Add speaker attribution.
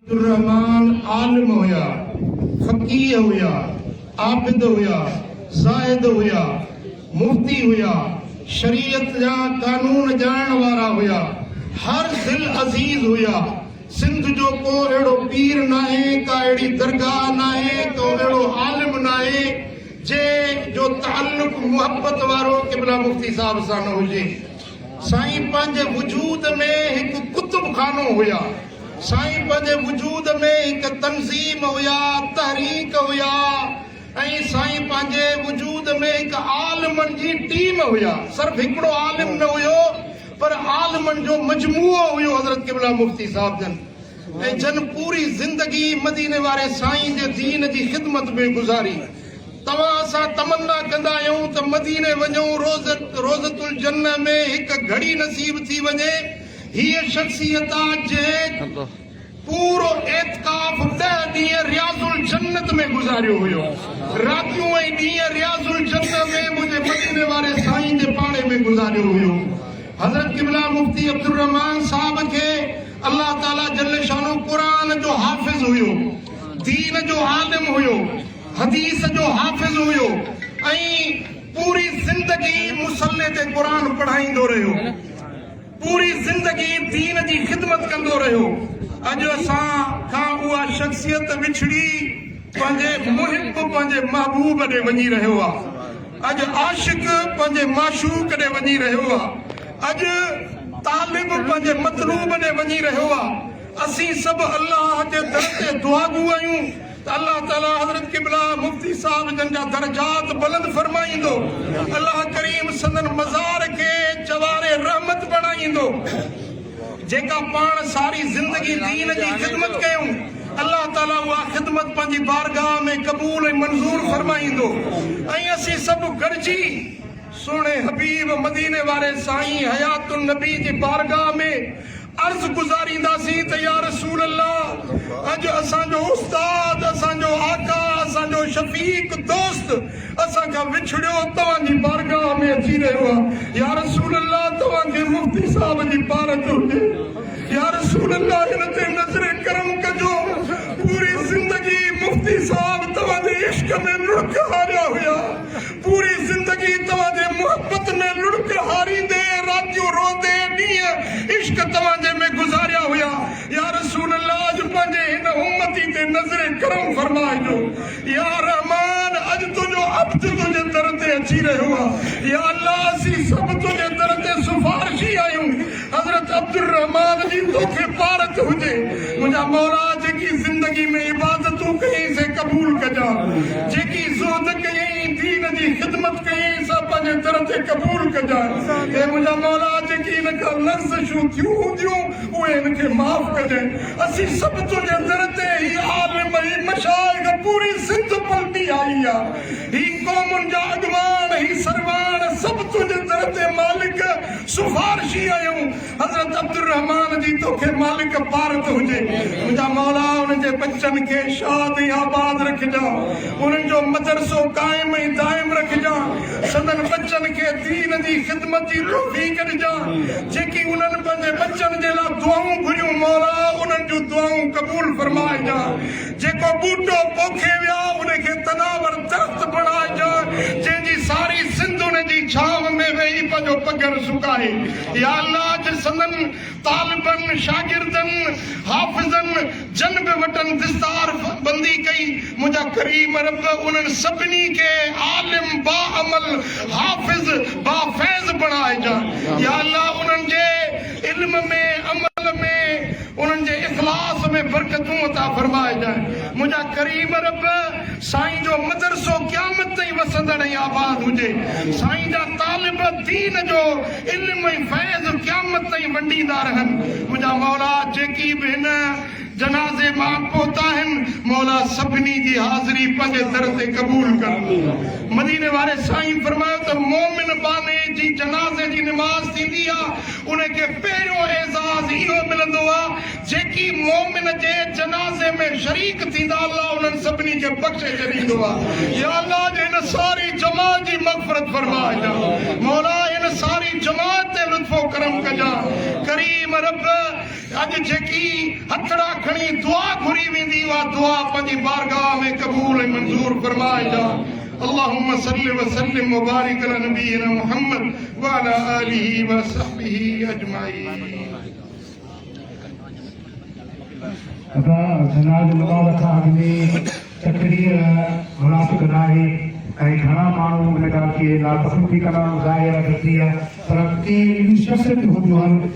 Speaker 1: रहमान आलिम हुया, फकीह हुया, आबिद हुया, ज़ाहिद हुया, मुफ्ती हुया, शरीयत जा कानून ॼाणण वारा हुया, हर दिल अज़ीज हुया। सिंध जो को अहिड़ो पीर नाहे, का अहिड़ी दरगाह नाहे, को अहिड़ो आलिम नाहे जे जो ताल्लुक मुहब्बत वारो क़िबला मुफ्ती साहब सां न हुजे। साईं पंहिंजे वजूद में हिकु कुतुब खानो हुया। साईं पंहिंजे वजूद में हिकु तंज़ीम हुया, तहरीक हुया, ऐं साईं पंहिंजे वजूद में हिकु आलिमनि जी टीम हुया। सिर्फ़ हिकिड़ो आलिम न हुयो, पर आलिमनि जो मजमूओ हुयो हज़रत क़िबला मुफ्ती साहब जन। ऐं जन पूरी ज़िंदगी मदीने वारे साईं जे दीन जी ख़िदमत में गुज़ारी। तव्हां असां तमन्ना कंदा आहियूं त मदीने वञूं, रोज़तुल जन्नह में हिकु घड़ी नसीब थी वञे। हीअ शख़्सियत जे पूरो एतिकाफ़ 10 ॾींहं रियाज़ुल जन्नत में गुज़ारियो हुयो। रातियूं ऐं ॾींहं रियाज़ुल जन्नत में मुंहिंजे मदीने वारे साईं जे पाड़े में गुज़ारियो हुयो। हज़रत क़िबला मुफ्ती अब्दुर रहमान साहब खे अल्लाह ताला जल्ल शानो क़ुरान जो हाफ़िज़ हुयो, दीन जो आलिम हुयो, हदीस जो हाफ़िज़ हुयो, ऐं पूरी ज़िंदगी मुसल्ले ते क़ुरान पढ़ाईंदो रहियो, पूरी ज़िंदगी दीन जी ख़िदमत कंदो रहियो। अॼु असां खां उहा शख़्सियत विछड़ी पंहिंजे मुहिब, पंहिंजे महबूब ॾे वञी रहियो आहे। अॼु आशिक़ पंहिंजे माशूक ॾे वञी रहियो आहे। अॼु तालिब पंहिंजे मतलूब ॾे वञी रहियो आहे। असीं सभु अल्लाह जे दर ते दुआगू आहियूं त अल्लाह ताला हज़रत क़िबला मुफ्ती साहब जन जा दर्जात बुलंद फरमाईंदो। अल्लाह करीम संदन मज़ार खे जवारे रहमत बणाईंदो। जेका पाण सारी ज़िंदगी दीन जी ख़िदमत कयूं, अल्लाह ताला उहा ख़िदमत पंहिंजी बारगाह में क़बूल ऐं मंज़ूर फरमाईंदो। ऐं असीं सभु गॾिजी सुहिणे हबीब मदीने वारे साईं हयातुन नबी जी बारगाह में अर्ज़ गुज़ारींदासीं त या रसूल अल्लाह, अॼु असांजो उस्ताद, असांजो आका, असांजो शफ़ीक दोस्त असां खां विछड़ियो तव्हांजी बारगाह में अची रहियो आहे। या रसूल अल्लाह, तव्हांखे मुफ्ती साहब जी पारत हुजे। या रसूल अल्लाह, हिन ते नज़र करम कजो। पूरी ज़िंदगी मुफ्ती साहब तव्हांजे इश्क में लुढ़क हारिया हुया। पूरी ज़िंदगी तव्हांजे मुहब्बत में लुढ़क हारींदे, रातियूं रोंदे, ॾींहं इश्क तव्हांजे में गुज़ारिया हुया। या रसूल अल्लाह, अॼु पंहिंजे हिन उम्मती ते नज़र करम फरमाइजो। या रहमान, अॼु तुंहिंजो अब्द तुंहिंजे दर ते अची रहियो आहे। या अल्लाह, असीं सभु तुंहिंजे दर ते सिफारिशी आहियूं। हज़रत अब्दुर रहमान जी तोखे पारत हुजे। मुंहिंजा मौला, जेकी ज़िंदगी में इबादतूं कयईं से क़बूल कजां, जेकी ज़ुहद कयईं, दीन जी ख़िदमत कयईं, सभु पंहिंजे दर ते क़बूल कजां। हे मुंहिंजा मौला, जेकी हिन खां लफ़्ज़ूं थियूं हूंदियूं उहे हिनखे माफ़ कजांइ। असीं सभु तुंहिंजे दर ते ही आलिम, ही मशाइख़, पूरी सिंध पलटी आई आहे। ही क़ौमुनि जा अॻवान, ही सरवान, सभु तुंहिंजे दर ते मालिक सिफारिशी आहियूं। हज़रत अब्दुर रहमान जी तोखे मालिक पारत हुजे। मुंहिंजा मौला, उन्हनि जे बच्चनि खे शाद ऐं आबाद रखिजां, उन्हनि जो मदरसो क़ाइम ऐं दाइम रखिजां, संदन बच्चनि खे दीन जी ख़िदमत जी तौफ़ीक़ ॾिजां। जेकी उन्हनि पंहिंजे बच्चनि जे लाइ दुआऊं घुरियूं, मौला, उन्हनि जूं दुआऊं क़बूल फरमाइजां। जेको बूटो पोखे विया, उनखे तनावर दरख़्त बणाइजां, जंहिंजी सारी सिंध उन जी छांव में वेही पंहिंजो पघर सुकाए। या अल्लाह, संदन तालिबनि, शागिर्दनि, हाफ़िज़नि जन बि वटनि दिस्तार बंदी कई। मुंहिंजा करीम रब उन्हनि सभिनी खे आलिम, बाअमल, हाफ़िज़, बाफ़ैज़ बणाइजां। या अल्लाह, उन्हनि जे इल्म में, अमल में, उन्हनि जे इख़लास में बरकतूं अता फरमाइजां। मुंहिंजा करीम रब, साईं जो मदरसो क़यामत ताईं वसंदड़ ऐं आबाद हुजे। साईं जा तालिब दीन जो इल्म ऐं फैज़ क़यामत ताईं वंडींदा रहनि। मुंहिंजा मौला, जेकी बि हिन जनाज़े मां पहुता आहिनि, मौला, सभिनी जी हाज़िरी पंहिंजे दर ते क़बूल कर। मदीने वारे साईं फरमायो त मोमिन बाने जी जनाज़े जी निमाज़ थींदी आहे, उनखे पहिरियों एज़ाज़ इहो मिलंदो आहे। जेकी मोमिन जे जनाज़े में शरीक थींदा, अल्लाह उन्हनि सभिनी खे बख़्शे छॾींदो आहे। या अल्लाह, हिन सारी जमात जी मग़फ़िरत फरमाइजां। मौला, हिन सारी जमात ते लुत्फ़ो करम कजां। करीम रब, अज जेकी हथड़ा खणी दुआ घुरी वेंदी वा दुआ पंहिंजी बारगाह में क़बूल ऐं मंज़ूर फरमाए जा। अल्लाहुम्म सल्लि व सल्लिम व बारिक अला नबीना मुहम्मद व अला आलिहि व सहबिहि अजमाइन।
Speaker 2: जनाज़ नमाज़ खां अॻु में तकरीर मुनासिब न आहे ऐं घणा माण्हू हिन ॻाल्हि खे नापसंदी कंदा ज़ाहिर आहे पर के शख़्सियत हूंदियूं आहिनि